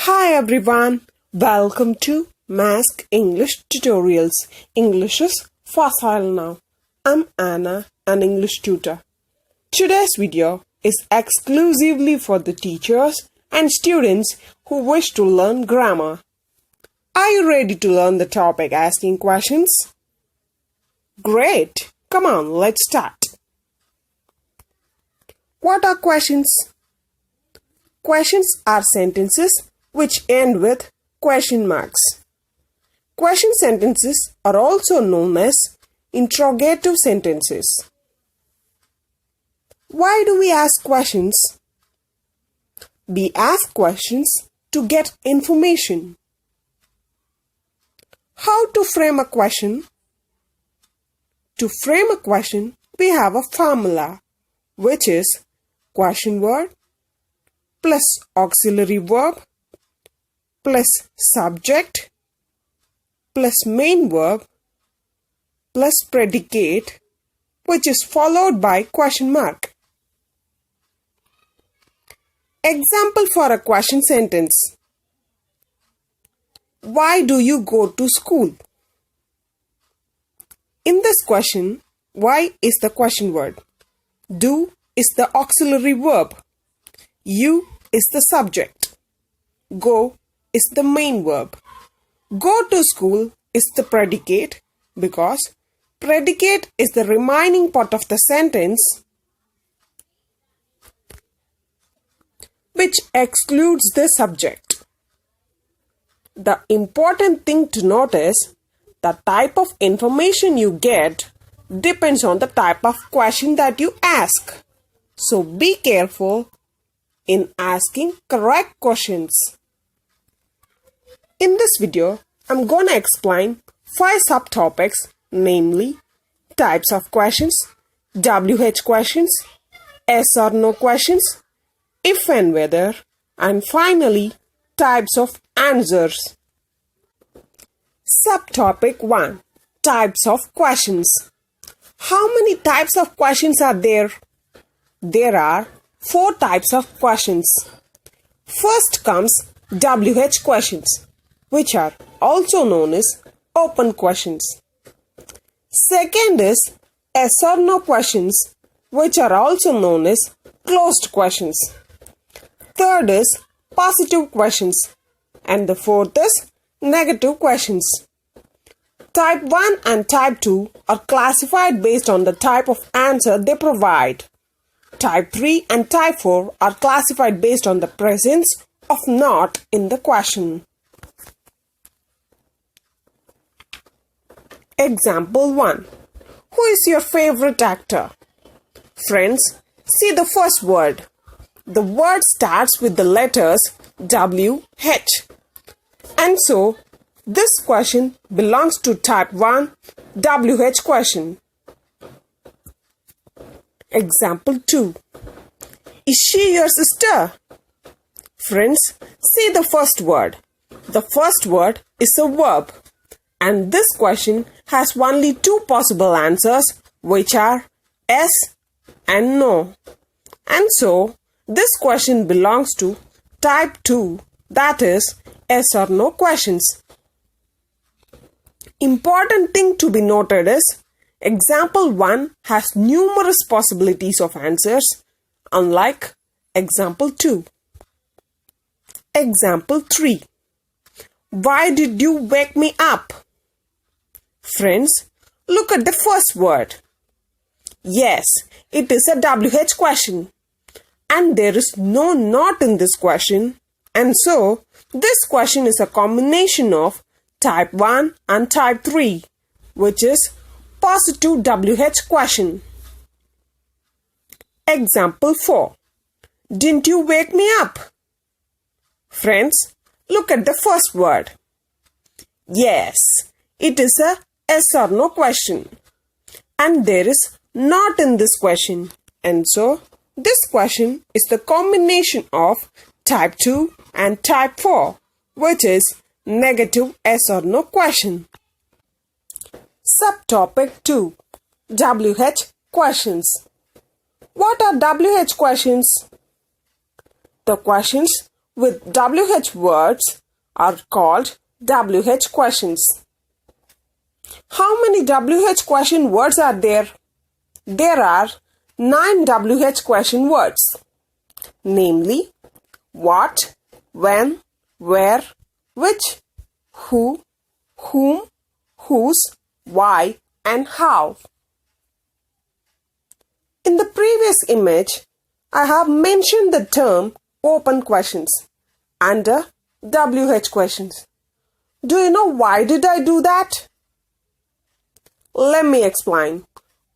Hi everyone, welcome to Mask English Tutorials. English is facile now. I'm Anna, an English tutor. Today's video is exclusively for the teachers and students who wish to learn grammar. Are you ready to learn the topic asking questions? Great! Come on, let's start. What are questions? Questions are sentences which end with question marks. Question sentences are also known as interrogative sentences. Why do we ask questions? We ask questions to get information. How to frame a question? To frame a question, we have a formula, which is question word plus auxiliary verb plus subject plus main verb plus predicate, which is followed by question mark. Example for a question sentence. Why do you go to school? In this question, why is the question word. Do is the auxiliary verb. You is the subject. Go is the main verb. Go to school is the predicate because predicate is the remaining part of the sentence which excludes the subject. The important thing to note is the type of information you get depends on the type of question that you ask. So be careful in asking correct questions. In this video, I'm going to explain 5 subtopics, namely types of questions, WH questions, yes or no questions, if and whether, and finally types of answers. Subtopic 1. Types of questions. How many types of questions are there? There are 4 types of questions. First comes WH questions, which are also known as open questions. Second is yes or no questions, which are also known as closed questions. Third is positive questions. And the fourth is negative questions. Type 1 and Type 2 are classified based on the type of answer they provide. Type 3 and Type 4 are classified based on the presence of not in the question. Example 1. Who is your favorite actor? Friends, see the first word. The word starts with the letters WH. And so, this question belongs to Type 1 WH question. Example 2. Is she your sister? Friends, see the first word. The first word is a verb. And this question has only 2 possible answers, which are yes and no. And so, this question belongs to Type 2, that is, yes or no questions. Important thing to be noted is, Example 1 has numerous possibilities of answers, unlike Example 2. Example 3. Why did you wake me up? Friends, look at the first word. Yes, it is a WH question. And there is no not in this question. And so, this question is a combination of Type 1 and Type 3, which is positive WH question. Example 4. Didn't you wake me up? Friends, look at the first word. Yes, it is a yes or no question. And there is not in this question. And so, this question is the combination of Type 2 and Type 4, which is negative yes or no question. Subtopic 2. WH questions. What are WH questions? The questions with WH words are called WH questions. How many WH question words are there? There are 9 WH question words, namely what, when, where, which, who, whom, whose, why, and how. In the previous image, I have mentioned the term open questions under WH questions. Do you know why did I do that? Let me explain.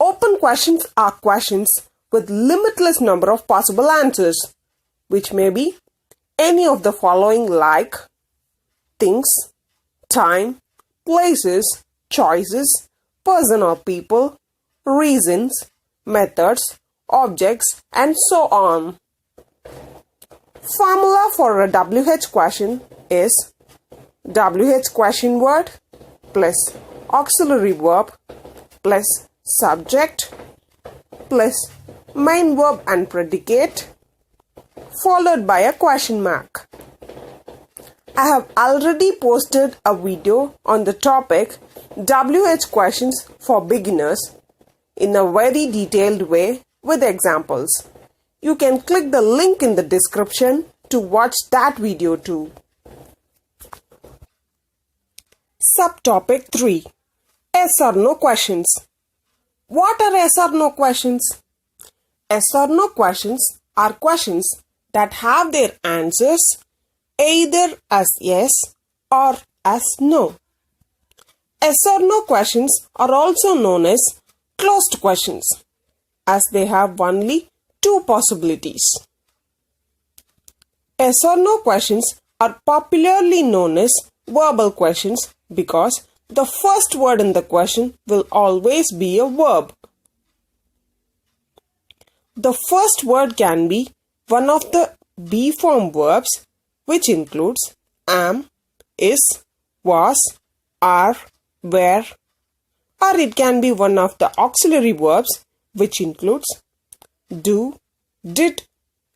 Open questions are questions with limitless number of possible answers, which may be any of the following like things, time, places, choices, person or people, reasons, methods, objects, and so on. Formula for a WH question is WH question word plus auxiliary verb plus subject plus main verb and predicate followed by a question mark. I have already posted a video on the topic WH questions for beginners in a very detailed way with examples. You can click the link in the description to watch that video too. Subtopic 3. Yes or no questions. What are yes or no questions? Yes or no questions are questions that have their answers either as yes or as no. Yes or no questions are also known as closed questions, as they have only 2 possibilities. Yes or no questions are popularly known as verbal questions because the first word in the question will always be a verb. The first word can be one of the be form verbs, which includes am, is, was, are, were, or it can be one of the auxiliary verbs, which includes do, did,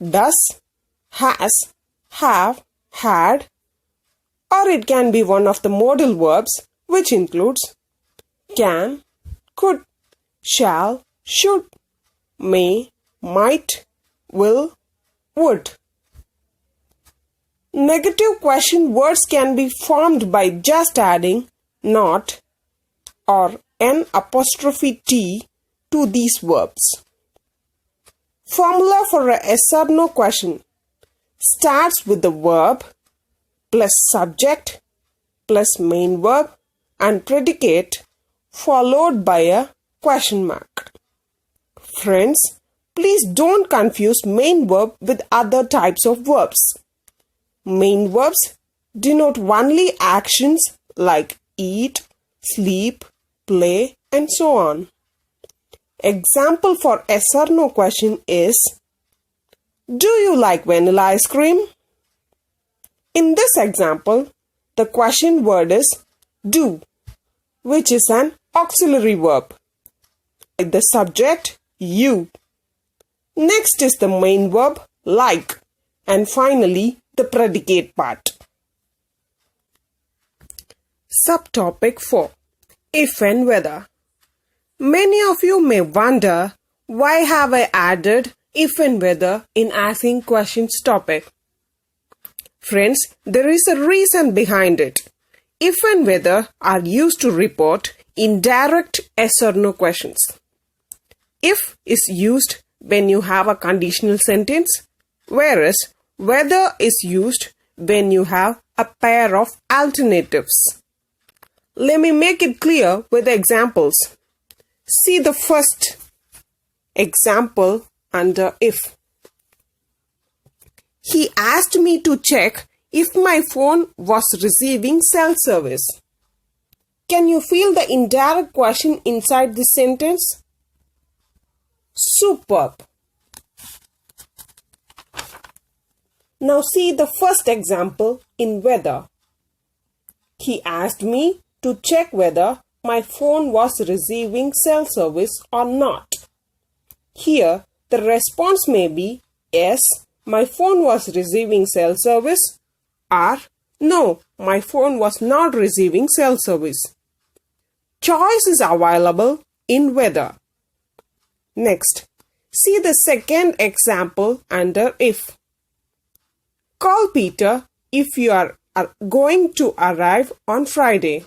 does, has, have, had, or it can be one of the modal verbs, which includes can, could, shall, should, may, might, will, would. Negative question words can be formed by just adding not or an apostrophe t to these verbs. Formula for a yes or no question starts with the verb plus subject plus main verb and predicate followed by a question mark. Friends, please don't confuse main verb with other types of verbs. Main verbs denote only actions like eat, sleep, play, and so on. Example for yes or no question is, do you like vanilla ice cream? In this example, the question word is do, which is an auxiliary verb. The subject, you. Next is the main verb, like. And finally, the predicate part. Subtopic 4. If and whether. Many of you may wonder, why have I added if and whether in asking questions topic? Friends, there is a reason behind it. If and whether are used to report indirect yes or no questions. If is used when you have a conditional sentence, whereas whether is used when you have a pair of alternatives. Let me make it clear with examples. See the first example under if. He asked me to check if my phone was receiving cell service. Can you feel the indirect question inside this sentence? Superb. Now see the first example in whether. He asked me to check whether my phone was receiving cell service or not. Here, the response may be yes my phone was receiving cell service, or no, my phone was not receiving cell service. Choice is available in whether. Next, see the second example under if. Call Peter if you are going to arrive on Friday.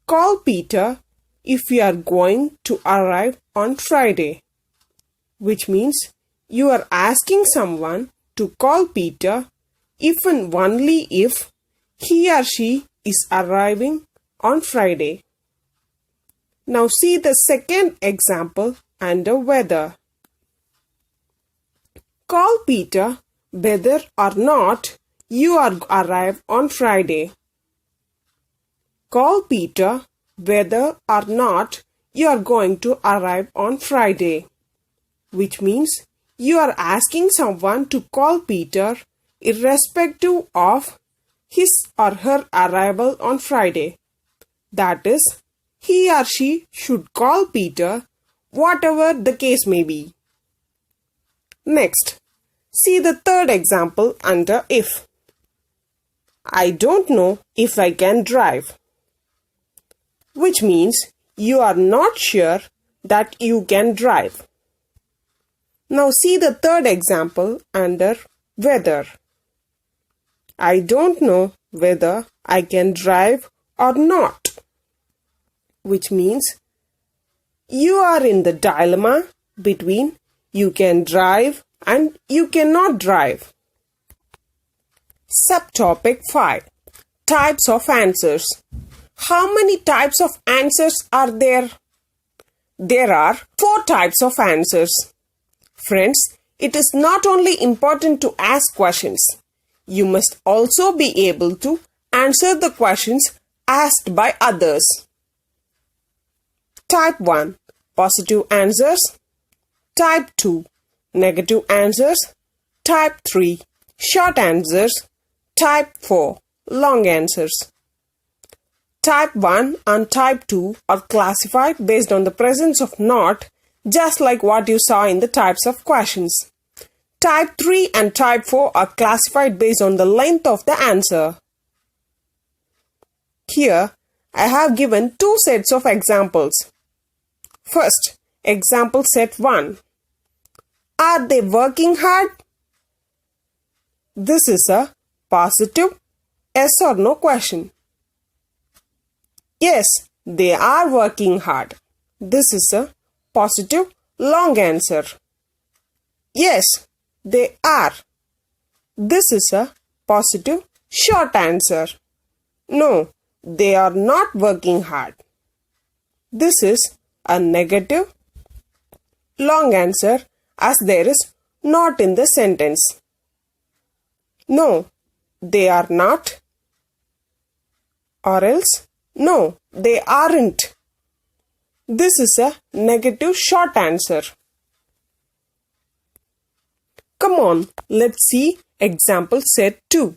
Call Peter if you are going to arrive on Friday, which means you are asking someone to call Peter if and only if he or she is arriving on Friday. Now see the second example under whether. Call Peter whether or not you are arrive on Friday. Call Peter whether or not you are going to arrive on Friday, which means you are asking someone to call Peter irrespective of his or her arrival on Friday. That is, he or she should call Peter whatever the case may be. Next, see the third example under if. I don't know if I can drive, which means you are not sure that you can drive. Now see the third example under whether. I don't know whether I can drive or not, which means you are in the dilemma between you can drive and you cannot drive. Subtopic 5. Types of answers. How many types of answers are there? There are 4 types of answers. Friends, it is not only important to ask questions. You must also be able to answer the questions asked by others. Type 1. Positive answers. Type 2. Negative answers. Type 3. Short answers. Type 4. Long answers. Type 1 and Type 2 are classified based on the presence of not, just like what you saw in the types of questions. Type 3 and Type 4 are classified based on the length of the answer. Here, I have given 2 sets of examples. First, example set 1. Are they working hard? This is a positive yes or no question. Yes, they are working hard. This is a positive long answer. Yes, they are. This is a positive short answer. No, they are not working hard. This is a negative long answer as there is not in the sentence. No, they are not. Or else, no, they aren't. This is a negative short answer. Come on, let's see example set 2.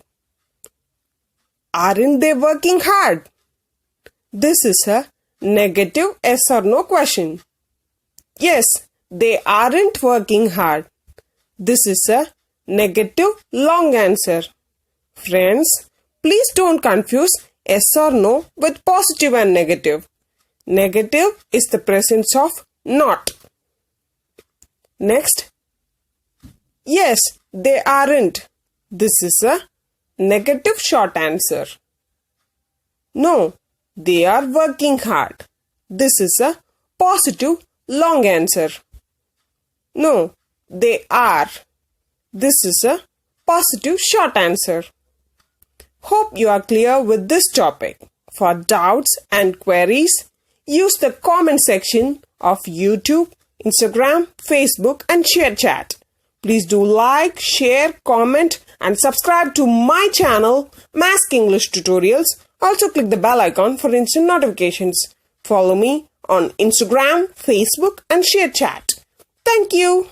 Aren't they working hard? This is a negative yes or no question. Yes, they aren't working hard. This is a negative long answer. Friends, please don't confuse yes or no with positive and negative. Negative is the presence of not. Next, yes, they aren't. This is a negative short answer. No, they are working hard. This is a positive long answer. No, they are. This is a positive short answer. Hope you are clear with this topic. For doubts and queries, use the comment section of YouTube, Instagram, Facebook and ShareChat. Please do like, share, comment and subscribe to my channel, Mask English Tutorials. Also click the bell icon for instant notifications. Follow me on Instagram, Facebook and ShareChat. Thank you.